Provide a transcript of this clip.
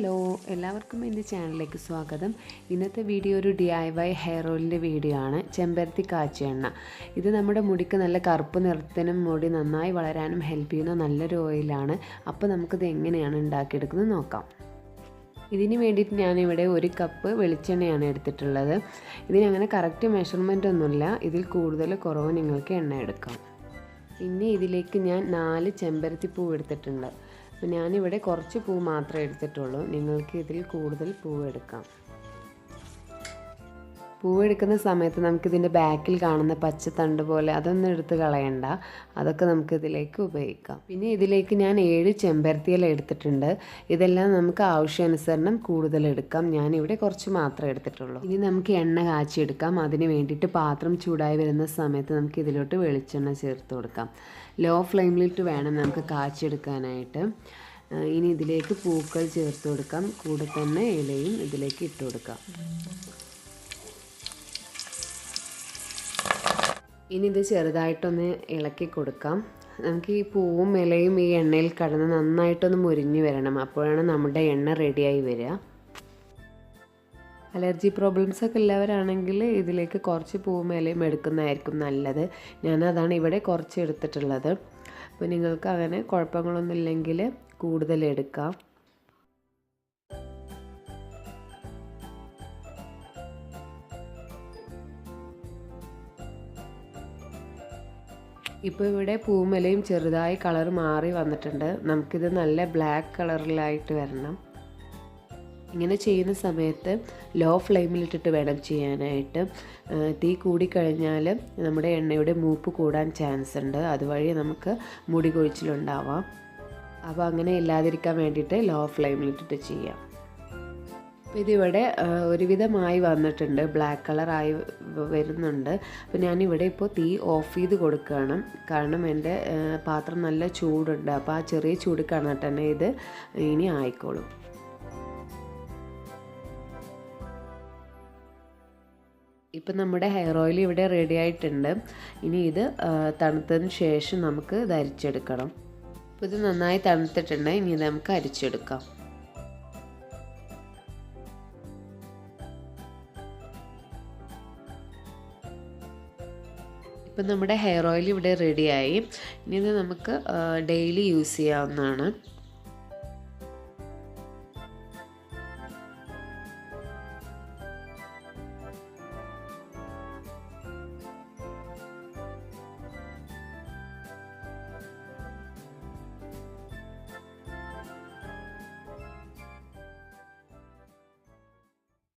Hello, എല്ലാവർക്കും എൻ്റെ ചാനലിലേക്ക് സ്വാഗതം. ഇന്നത്തെ വീഡിയോ ഒരു DIY ഹെയർ ഓയിലിൻ്റെ വീഡിയോ ആണ്. ചെമ്പരത്തി കാച്ചിയ എണ്ണ. ഇത് നമ്മുടെ മുടിക്ക് നല്ല കറുപ്പ് നിറത്തിനും മുടി നന്നായി വളരാനും ഹെൽപ്പ് ചെയ്യുന്ന നല്ലൊരു ഓയിലാണ്. അപ്പോൾ നമുക്കിത് എങ്ങനെയാണ് ഉണ്ടാക്കിയെടുക്കുന്നത് നോക്കാം. ഇതിന് വേണ്ടിയിട്ട് ഞാനിവിടെ 1 കപ്പ് വെളിച്ചെണ്ണയാണ് എടുത്തിട്ടുള്ളത്. ഇതിനങ്ങനെ കറക്റ്റ് മെഷർമെൻ്റ് ഒന്നുമില്ല, ഇതിൽ കൂടുതൽ കുറവ് നിങ്ങൾക്ക് എണ്ണ എടുക്കാം. പിന്നെ ഇതിലേക്ക് ഞാൻ 4 ചെമ്പരത്തി പൂവ് എടുത്തിട്ടുണ്ട്. അപ്പോൾ ഞാനിവിടെ കുറച്ച് പൂ മാത്രമേ എടുത്തിട്ടുള്ളൂ, നിങ്ങൾക്ക് ഇതിൽ കൂടുതൽ പൂവ് എടുക്കാം. പൂവ് എടുക്കുന്ന സമയത്ത് നമുക്കിതിൻ്റെ ബാക്കിൽ കാണുന്ന പച്ച തണ്ട് പോലെ അതൊന്നും എടുത്ത് കളയണ്ട, അതൊക്കെ നമുക്കിതിലേക്ക് ഉപയോഗിക്കാം. പിന്നെ ഇതിലേക്ക് ഞാൻ 7 ചെമ്പരത്തിയില എടുത്തിട്ടുണ്ട്. ഇതെല്ലാം നമുക്ക് ആവശ്യാനുസരണം കൂടുതൽ എടുക്കാം. ഞാനിവിടെ കുറച്ച് മാത്രമേ എടുത്തിട്ടുള്ളൂ. ഇനി നമുക്ക് എണ്ണ കാച്ചിയെടുക്കാം. അതിന് വേണ്ടിയിട്ട് പാത്രം ചൂടായി വരുന്ന സമയത്ത് നമുക്ക് ഇതിലോട്ട് വെളിച്ചെണ്ണ ചേർത്ത് കൊടുക്കാം. ലോ ഫ്ലെയിമിലിട്ട് വേണം നമുക്ക് കാച്ചിയെടുക്കാനായിട്ട്. ഇനി ഇതിലേക്ക് പൂക്കൾ ചേർത്ത് കൊടുക്കാം. കൂടെ തന്നെ ഇലയും ഇതിലേക്ക് ഇട്ട് കൊടുക്കാം. ഇനി ഇത് ചെറുതായിട്ടൊന്ന് ഇളക്കി കൊടുക്കാം. നമുക്ക് ഈ പൂവും ഇലയും ഈ എണ്ണയിൽ കടന്ന് നന്നായിട്ടൊന്ന് മുരിഞ്ഞ് വരണം, അപ്പോഴാണ് നമ്മുടെ എണ്ണ റെഡിയായി വരിക. അലർജി പ്രോബ്ലംസ് ഒക്കെ ഉള്ളവരാണെങ്കിൽ ഇതിലേക്ക് കുറച്ച് പൂവും ഇലയും എടുക്കുന്നതായിരിക്കും നല്ലത്. ഞാനതാണ് ഇവിടെ കുറച്ച് എടുത്തിട്ടുള്ളത്. അപ്പോൾ നിങ്ങൾക്ക് അങ്ങനെ കുഴപ്പങ്ങളൊന്നും ഇല്ലെങ്കിൽ കൂടുതൽ എടുക്കാം. ഇപ്പോൾ ഇവിടെ പൂമലയും ചെറുതായി കളർ മാറി വന്നിട്ടുണ്ട്. നമുക്കിത് നല്ല ബ്ലാക്ക് കളറിലായിട്ട് വരണം. ഇങ്ങനെ ചെയ്യുന്ന സമയത്ത് ലോ ഫ്ലെയിമിലിട്ടിട്ട് വേണം ചെയ്യാനായിട്ട്. തീ കൂടിക്കഴിഞ്ഞാൽ നമ്മുടെ എണ്ണയുടെ മൂപ്പ് കൂടാൻ ചാൻസ് ഉണ്ട്, അതുവഴി നമുക്ക് മുടി കൊഴിച്ചിലുണ്ടാവാം. അപ്പോൾ അങ്ങനെ ഇല്ലാതിരിക്കാൻ വേണ്ടിയിട്ട് ലോ ഫ്ലെയിമിലിട്ടിട്ട് ചെയ്യാം. അപ്പോൾ ഇതിവിടെ ഒരുവിധമായി വന്നിട്ടുണ്ട്, ബ്ലാക്ക് കളറായി വരുന്നുണ്ട്. അപ്പോൾ ഞാനിവിടെ ഇപ്പോൾ തീ ഓഫ് ചെയ്ത് കൊടുക്കുകയാണ്, കാരണം എൻ്റെ പാത്രം നല്ല ചൂടുണ്ട്. അപ്പോൾ ആ ചെറിയ ചൂട് കാണാൻ തന്നെ ഇത് ഇനി ആയിക്കോളും. ഇപ്പം നമ്മുടെ ഹെയർ ഓയിൽ ഇവിടെ റെഡി ആയിട്ടുണ്ട്. ഇനി ഇത് തണുത്തതിന് ശേഷം നമുക്ക് ഇത് അരിച്ചെടുക്കണം. അപ്പോൾ ഇത് നന്നായി തണുത്തിട്ടുണ്ട്. ഇനി ഇത് നമുക്ക് അരിച്ചെടുക്കാം. ഇപ്പം നമ്മുടെ ഹെയർ ഓയിൽ ഇവിടെ റെഡിയായി. ഇനി ഇത് നമുക്ക് ഡെയിലി യൂസ് ചെയ്യാവുന്നതാണ്.